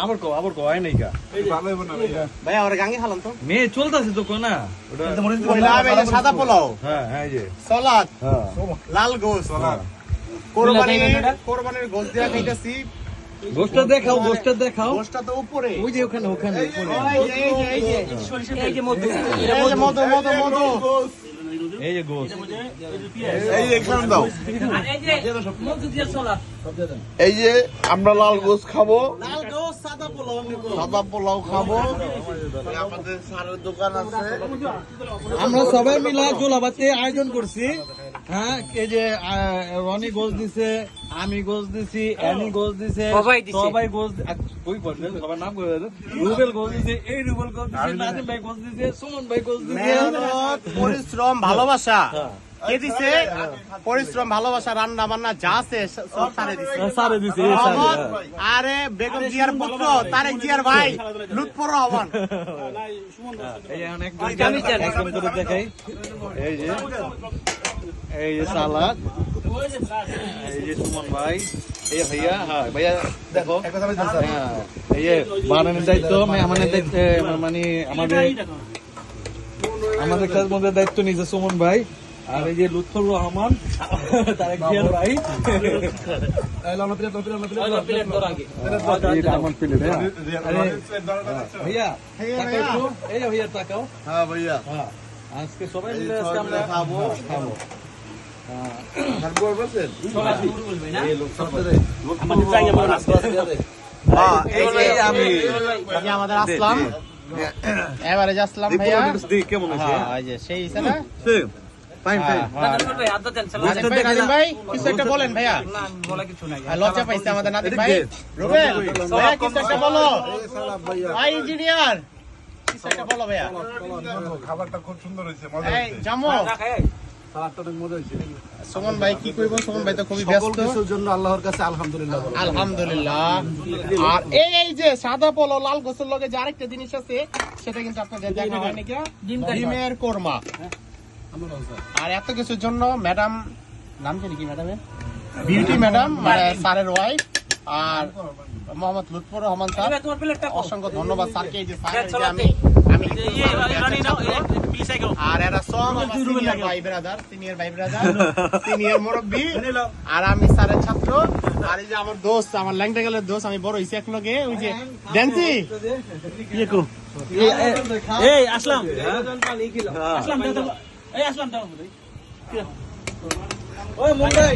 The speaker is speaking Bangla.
আবার কো হয় নাই কা ভাই আর গাঙ্গি খালাম তো মে চলতাছে তো কোনা ওটা পয়লা এই যে সাদা পোলাও হ্যাঁ এই যে সালাদ হ্যাঁ লাল গোশত কোরবানির গোশত দিয়া খাইতাছি গোশতটা দেখাও গোশতটা তো উপরে ওই যে ওখানে এই যে মধু এই যে গোশত এই যে এখানে দাও এই যে আমরা লাল গোস খাবো সাদা পোলাও খাবো আমাদের সারের দোকান আছে আমরা সবাই মিলে জোলাবাতে আয়োজন করছি হ্যাঁ এই যে রনি গোস দিছে আমি গোস দিছি অ্যানি গোস দিছে সবাই গোস ওই করবে সবার নাম করে রুবেল গোস দিছে এই রুবেল গোস দিছে নাজিম ভাই গোস দিছে সুমন ভাই গোস দিছে মেহনত পরিশ্রম ভালোবাসা কে দিছে পরিশ্রম ভালোবাসা রান্না বান্না যা আছে সব সারে দিছে আরে বেগম জিয়ার পুত্র তারেক জিয়ার ভাই লুৎফর রহমান এই যে অনেক একদম করে দেখাই এই যে সালাদ এই যে সুমন ভাই এই ভাইয়া হ্যাঁ ভাইয়া দেখো হ্যাঁ এই যে বানানোর দায়িত্ব মেহমানের দায়িত্ব মানে আমাদের কাছে মধ্যে দায়িত্ব নিয়েছে সুমন ভাই আর এই যে লুৎফর রহমান তারেক জিয়ার ভাই ভাইয়া এই যে ভাইয়া তাকাও হ্যাঁ ভাইয়া হ্যাঁ আজকে সবাই মিলে আজকে আমরা খাবো আমাদের আসলাম এবারে আসলাম ভাইয়া কেমন আছে সেই না ভাই কিছু একটা বলেন ভাইয়া লজ্জা পাইছে আমাদের নাদিম ভাই রুবেল ভাইয়া কিছু একটা বলো ভাই ইঞ্জিনিয়ার কিছু একটা বলো ভাইয়া খাবারটা খুব সুন্দর হয়েছে মজা এই জামো সুমন ভাই কি করবো সুমন ভাই তো খুবই ব্যস্ত কিছুর জন্য আল্লাহর কাছে আলহামদুলিল্লাহ আলহামদুলিল্লাহ আর এই যে সাদা পোলাও লাল গোসের লগে যে আরেকটা জিনিস আছে সেটা কিন্তু আপনাদের দেখা হয়নি কি ডিমের কোরমা আর এত কিছুর জন্য ম্যাডাম নাম জানি কি ম্যাডামের বিউটি ম্যাডাম স্যারের ওয়াইফ আর মোহাম্মদ লুৎফর রহমান স্যার অসংখ্য ধন্যবাদ স্যারকে এই যে আমি আর এরা সব আমার সিনিয়র ভাই ব্রাদার সিনিয়র মুরব্বী আর আমি স্যারের ছাত্র আর এই যে আমার দোস্ত আমার ল্যাংটা গেলের দোস্ত আমি বড় হইছি এক লগে ওই যে ড্যান্সি এই আসলাম ওই মুম্বাই